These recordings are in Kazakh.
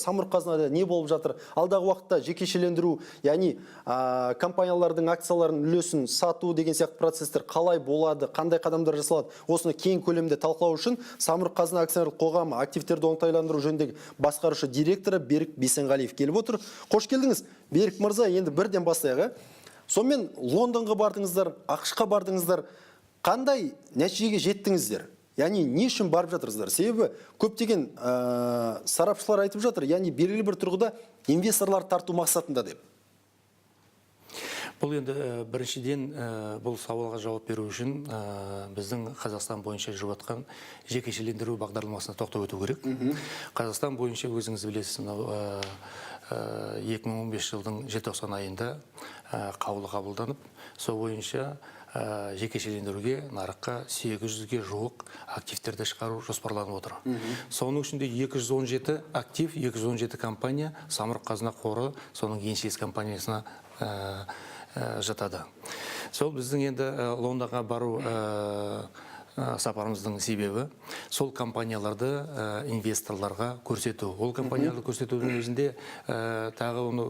самұрық қазынада не болып жатыр? Алдағы уақытта жекешелендіру, яғни компаниялардың акцияларын үлесін сату деген сияқты процесстер қалай болады, қандай қадамдар жасалады? Осыны кең көлемде талқылау үшін самұрық қазына акционерлік қоғамы активтерді оңтайландыру жөніндегі басқарушы директоры Берік Бейсенғалиев келіп отыр. Қош келдіңіз, Берік мырза. Енді бірден бастайық. Сонымен Лондонға бардыңыздар, ақш-қа бардыңыздар. Қандай нәтижеге жеттіңіздер? Яғни не үшін барып жатырсыздар? Себебі көптеген сарапшылар айтып жатыр, яғни белгілі бір тұрғыда инвесторлар тарту мақсатында деп. Бұл енді біріншіден бұл сауалға жауап беру үшін біздің Қазақстан бойынша жүріп жатқан жекешелендіру бағдарламасына тоқтап өту керек. Қазақстан бойынша өзіңіз білесіз, 2015 жылдың желтоқсан айында қаулы қабылданып, сол бойынша жекешелендіруге нарыққа 800-ге жуық активтерді шығару жоспарланып отыр. Соның ішінде 217 актив, 217 компания самұрық қазына қоры, соның еншілес компаниясына жатады. Сол біздің енді Лондонға бару сапарымыздың себебі сол компанияларды инвесторларға көрсету. Ол компанияларды көрсетудің өзінде тағы оны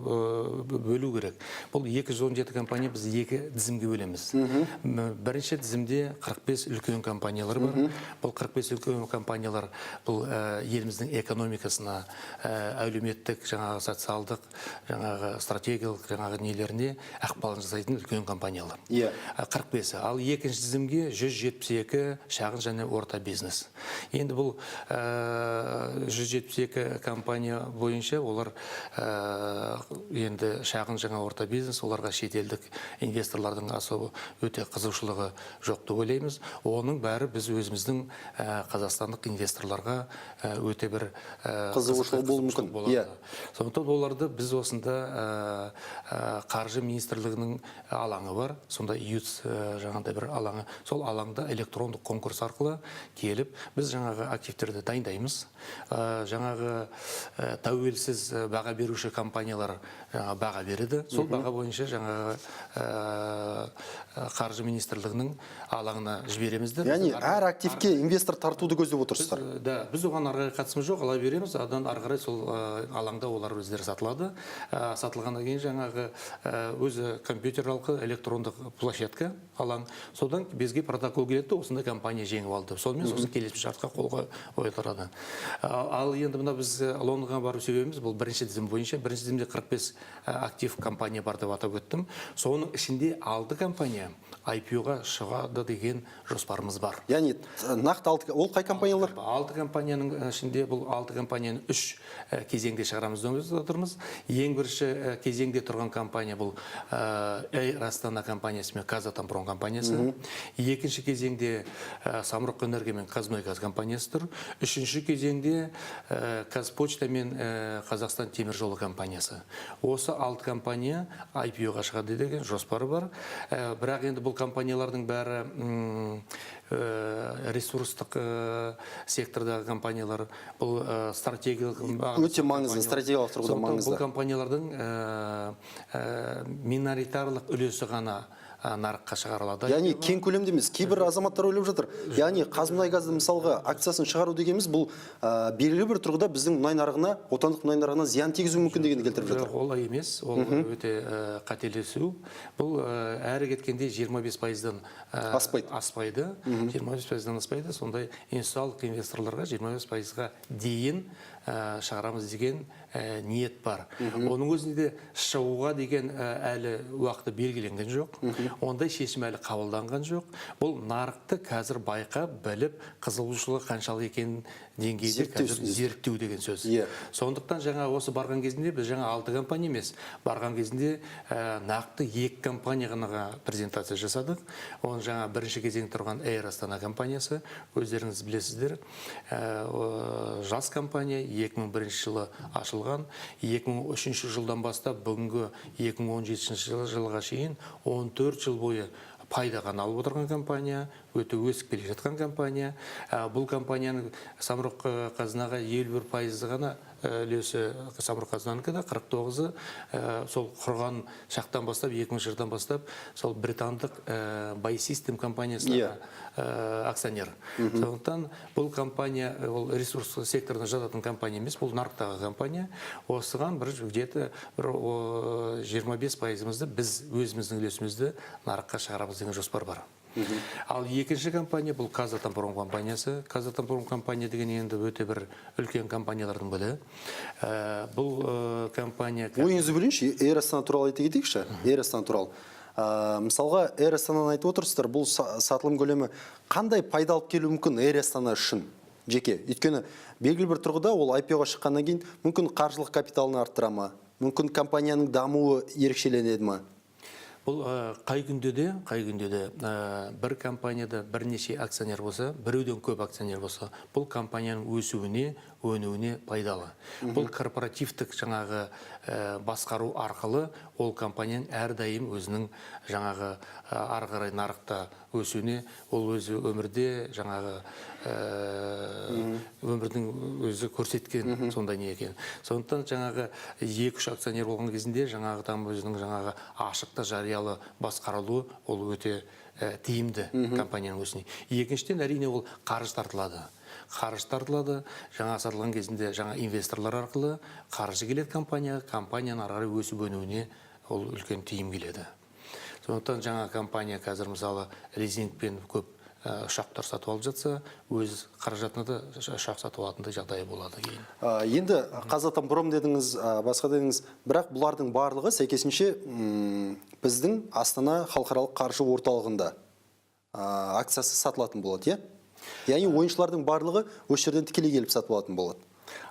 бөлу керек. Бұл 217 компания біз екі тізімге бөлеміз. Бірінші тізімде 45 үлкен компаниялар бар. Бұл 45 үлкен компаниялар бұл еліміздің экономикасына, әлеуметтік, жаңағы социалдық, жаңағы стратегиялық, жаңағы нелеріне ықпалын жасайтын үлкен компаниялар. 45. Ал екінші тізімге 172 шағын және орта бизнес. Енді бұл 172 компания бойынша олар енді шағын жаңа орта бизнес, оларға шетелдік инвесторлардың особы өте қызығушылығы жоқ деп ойлаймыз. Оның бәрі біз өзіміздің қазақстандық инвесторларға өте бір қызығушылық болуы мүмкін. Сондықтан оларды біз осында қаржы министрлігінің алаңы бар, сонда ЮЦ жаңағыдай бір алаңы, сол алаңда электрондық конкурс арқылы келіп, біз жаңағы активтерді дайындаймыз. Жаңағы тәуелсіз баға беруші компаниялар баға береді. Сол баға бойынша жаңағы қаржы министрлігінің алаңына жібереміздер. Яғни әр активке инвестор тартуды көздеп отырсыздар. Да, біз оған арғы қатысымыз жоқ, ала береміз. Адан арғы қарай сол алаңда олар өздері сатылады. Сатылғаннан кейін жаңағы өзі компьютер арқылы электрондық площадка алаң. Содан бізге протокол келеді, осындай компания жеңіп алды. Сонымен сосын келесі шартқа қолға қойылады. Ал енді мына біз Лондонға бару себебіміз бұл бірінші тізім бойынша. Бірінші тізімде 45 актив компания бар деп атап өттім. Соның ішінде 6 компания IPO-ға шығады деген жоспарымыз бар. Яғни нақты 6, ол қай компаниялар? 6 компанияның ішінде бұл 6 компанияны 3 кезеңде шығарамыз деп отырмыз. Ең бірінші кезеңде тұрған компания бұл Air Astana компаниясы мен Казатомпром компаниясы. Екінші кезеңде Самұрық энергия мен Қазмұнайгаз компаниясы тұр. Үшінші кезеңде Қазпочта мен Қазақстан темір жолы компаниясы. Осы 6 компания IPO-ға шығады деген жоспары бар. Бірақ енді бұл компаниялардың бәрі ресурстық сектордағы компаниялар, бұл стратегиялық өте маңызды, стратегиялық тұрғыда маңызды. Бұл компаниялардың миноритарлық үлесі ғана нарыққа шығарылады. Яғни кең көлемде емес. Кейбір азаматтар ойлап жатыр. Яғни Қазмұнайгазды мысалға акциясын шығару дегеніміз бұл белгілі бір тұрғыда біздің мұнай нарығына, отандық мұнай нарығына зиян тигізуі мүмкін дегенді келтіріп жатыр. Олай емес, ол өте қателесу. Бұл әрі кеткенде 25%-дан аспайды. 25%-дан аспайды. Сондай институциялық инвесторларға 25%-ға дейін шығарамыз деген ниет бар. Оның өзінде шығуға деген әлі уақыты белгіленген жоқ. Ондай шешім әлі қабылданған жоқ. Бұл нарықты қазір байқап, біліп, қызығушылығы қаншалық екенін деңгейде қазір зерттеу деген сөз. Сондықтан жаңа осы барған кезінде біз жаңа 6 компания емес, барған кезінде нақты 2 компания ғана презентация жасадық. Оның жаңа бірінші кезең тұрған Air Astana компаниясы, өздеріңіз білесіздер, жас компания 2001 жылы ашылған, 2003 жылдан бастап бүгінгі 2017 жылға шейін 14 жыл бойы пайдаға алып отырған компания, өте өсіп келе жатқан компания. Бұл компанияның самұрық қазынаға 51% ғана үлесі Самұрық-Қазынаныкіде, 49-ы сол құрған шақтан бастап, 2000 жылдан бастап, сол британдық Байсистем компаниясына акционер. Сондықтан бұл компания, ол ресурс секторына жататын компания емес, бұл нарықтағы компания. Осыған бір где-то 25%-ымызды біз өзіміздің үлесімізді нарыққа шығарамыз деген жоспар бар. Ал екінші компания бұл Казатомпром компаниясы. Казатомпром компания деген енді өте бір үлкен компаниялардың бірі. Бұл компания... Ойыңызды білейінші, Эйр Астана туралы айта кетейікші. Эйр Астана туралы. Мысалға, Эйр Астананы айтып отырсыздар, бұл сатылым көлемі қандай пайда алып келуі мүмкін Эйр Астана үшін жеке? Өйткені белгілі бір тұрғыда ол IPO-ға шыққаннан кейін мүмкін қаржылық капиталын арттыра ма? Мүмкін компанияның дамуы ерекшеленеді ма? Бұл қай күнде де бір компанияда бірнеше акционер болса, біреуден көп акционер болса, бұл компанияның өсуіне, өнуіне пайдалы. Бұл корпоративтік жаңағы басқару арқылы ол компанияның әрдайым өзінің жаңағы ары қарай нарықта өсуіне, ол өзі өмірде жаңағы өмірдің өзі көрсеткен сондай не екен. Сондықтан жаңағы 2-3 акционер болған кезінде жаңағы там өзінің жаңағы ашықта жариялы басқарылуы ол өте тиімді компанияның өсіне. Екіншіден әрине ол қаржы тартылады. Жаңа сатылған кезінде жаңа инвесторлар арқылы қаржы келеді компанияның ары қарай өсіп өнуіне ол үлкен тиім келеді. Сондықтан жаңа компания қазір мысалы лизингпен көп ұшақтар сатып алып жатса, өз қаражатына да ұшақ сатып алатындай жағдайы болады кейін. Енді Казатомпром дедіңіз, басқа дедіңіз, бірақ бұлардың барлығы сәйкесінше біздің Астана халықаралық қаржы орталығында акциясы сатылатын болады, иә? Яғни ойыншылардың барлығы осы жерден тікелей келіп сатып алатын болады.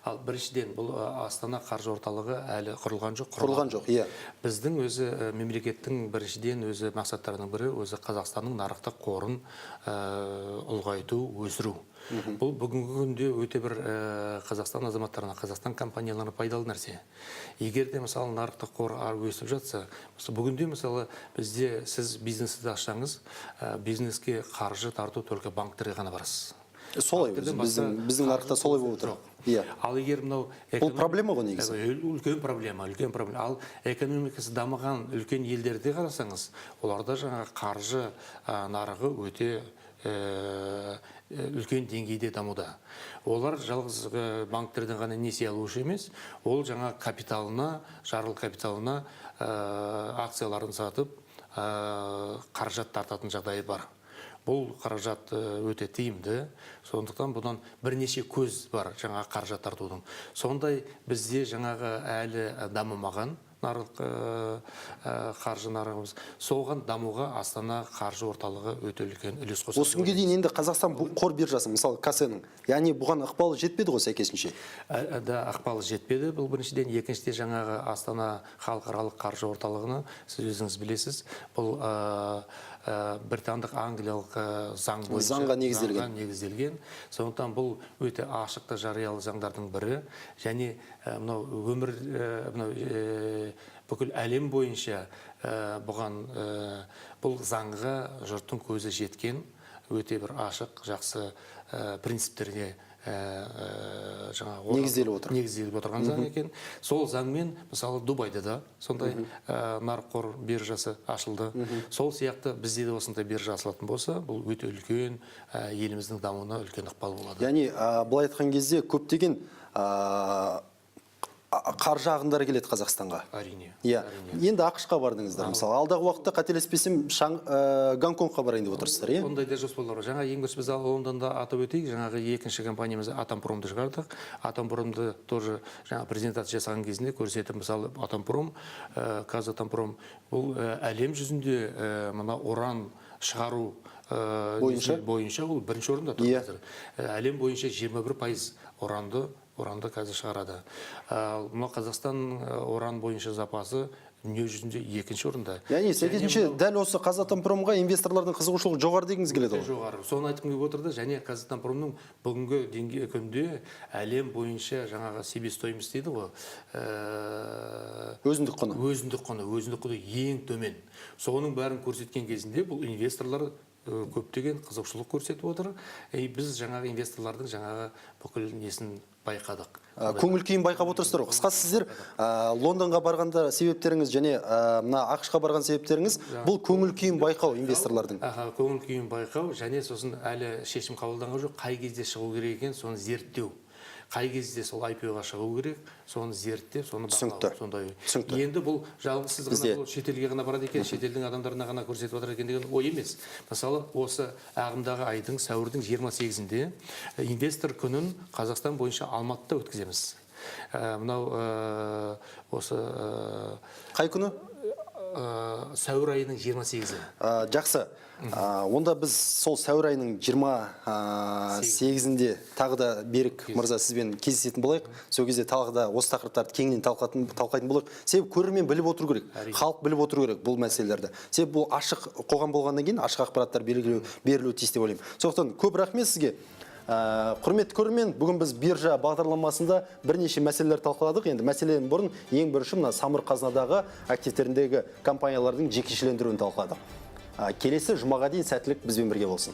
Ал біріншіден бұл Астана қаржы орталығы әлі құрылған жоқ. Құрылған жоқ, иә. Біздің өзі мемлекеттің біріншіден өзі мақсаттарының бірі өзі Қазақстанның нарықтық қорын ұлғайту, өсіру. Бұл бүгінгі күнде өте бір Қазақстан азаматтарына, Қазақстан компанияларына пайдалы нәрсе. Егер де мысалы нарықтық қор өсіп жатса, бүгінде мысалы бізде сіз бизнесті ашсаңыз, бизнеске қаржы тарту только банктерге ғана барасыз. Солай, біздің нарықта солай болып отыр. Ал егер мынау... Бұл проблема ғой негізі? Үлкен проблема. Ал экономикасы дамыған үлкен елдерде қарасаңыз, оларда жаңа қаржы нарығы өте үлкен деңгейде дамуда. Олар жалғыз банктерден ғана несие алушы емес, ол жаңа капиталына, жарғылық капиталына акцияларын сатып, қаражат тартатын жағдайы бар. Бұл қаражат өте тиімді, сондықтан бұдан бірнеше көз бар жаңа қаражат тартудың. Сондай бізде жаңағы әлі дамымаған нарық қаржы нарығымыз. Соған дамуға Астана қаржы орталығы өте үлкен үлес қосады. Осы күнге дейін енді Қазақстан қор биржасы, мысалы КС-ның, яғни бұған ықпалы жетпеді ғой сәйкесінше? Да, ықпалы жетпеді. Бұл біріншіден, екіншіде жаңағы Астана халықаралық қаржы орталығына, сіз өзіңіз білесіз, бұл британдық англиялық заң бойынша заңға негізделген. Сондықтан бұл өте ашықты жариялы заңдардың бірі, және мынау өмір бүкіл әлем бойынша бұл заңға жұрттың көзі жеткен, өте бір ашық, жақсы принциптерге негізделіп отырған заң екен. Сол заңмен, мысалы, Дубайда да сондай нарық қор биржасы ашылды. Сол сияқты бізде де осындай биржа ашылатын болса, бұл өте үлкен еліміздің дамуына үлкен ықпал болады. Яғни, былай айтқан кезде көптеген қаржы ағындары келеді Қазақстанға. Әрине. Енді ақш-қа бардыңыздар. Мысалы, алдағы уақытта қателеспесем, Гонконгқа барайын деп отырсыздар, иә? Ондай да жоспарлар. Жаңа ең бірінші біз Лондонда атап өтейік, жаңағы екінші компаниямыз Атомпромды шығардық. Атомпромды тоже жаңа презентация жасаған кезінде көрсетіп, мысалы, Атомпром, Казатомпром, бұл әлем жүзінде мына уран шығару бойынша ол бірінші орында тұр. Әлем бойынша 21% уранды қазір шығарады. Мына Қазақстан уран бойынша запасы дүние жүзінде екінші орында. Яғни, сәйкесінше дәл осы Казатомпромға инвесторлардың қызығушылығы жоғары дегіңіз келеді ғой? Жоғары. Соны айтқым келіп отырды, және Казатомпромның бүгінгі күнде әлем бойынша жаңағы себестоимость дейді ғой. Өзіндік құны. Өзіндік құны ең төмен. Соның бәрін көрсеткен кезінде бұл инвесторлар көптеген қызығушылық көрсетіп отыр. Біз жаңағы инвесторлардың жаңағы бүкіл несін байқадық. Көңіл күйін байқап отырсыздар ғой. Қысқасы сіздер Лондонға барғанда себептеріңіз және мына ақш-қа барған себептеріңіз бұл көңіл күйін байқау инвесторлардың. Көңіл күйін байқау және сосын әлі шешім қабылданған жоқ, қай кезде шығу керек екен, соны зерттеу. Қай кезде сол IPO-ға шығу керек, соны зерттеп, соны бағалау, сондай. Енді бұл жалғыз сіз ғана бұл шетелге ғана барады екен, шетелдің адамдарына ғана көрсетіп отыр екен деген ой емес. Мысалы, осы ағымдағы айдың сәуірдің 28-інде инвестор күнін Қазақстан бойынша Алматыда өткіземіз. Мынау осы қай күні? Сәуір айының 28-і. Жақсы. Онда біз сол сәуір айының 28-інде тағы да Берік мырза сізбен кездесетін болайық. Сол кезде тағы да осы тақырыптарды кеңінен талқылайтын болайық. Себебі көрермен біліп отыру керек, халық біліп отыру керек бұл мәселелерді. Себебі бұл ашық қоғам болғаннан кейін ашық ақпараттар берілуі тиіс деп ойлаймын. Сондықтан көп рахмет сізге. Құрметті көрермен, бүгін біз биржа бағдарламасында бірнеше мәселелер талқыладық. Енді мәселеден бұрын ең бірінші мына самұрық-қазынадағы активтеріндегі компаниялардың жекешелендіруін талқыладық. Келесі жұмаға дейін сәттілік бізбен бірге болсын.